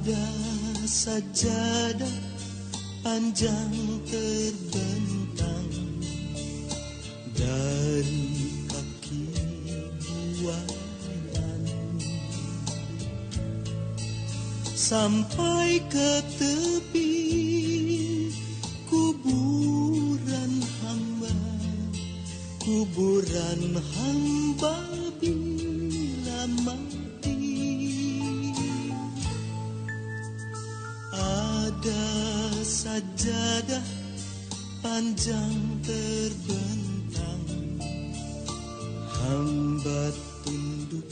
Ada sajadah panjang terbentang dari kaki buayan sampai ke tepi kuburan hamba bila mati. Ada sajadah panjang terbentang, hamba tunduk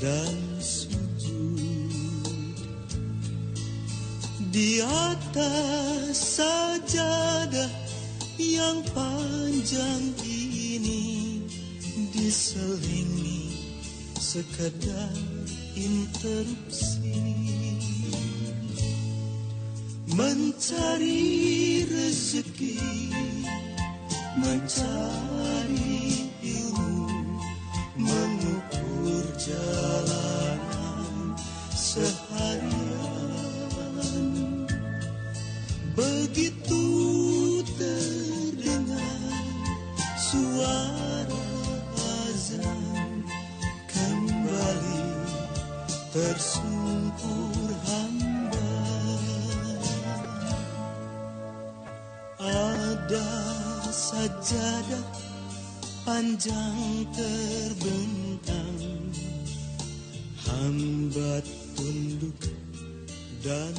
dan sujud. Di atas sajadah yang panjang ini diselingi sekadar interupsi, mencari rezeki, mencari ilmu, mengukur jalanan seharian. Begitu terdengar suara azan, kembali tersungkur hamba. Ada sajadah panjang terbentang, hamba tunduk dan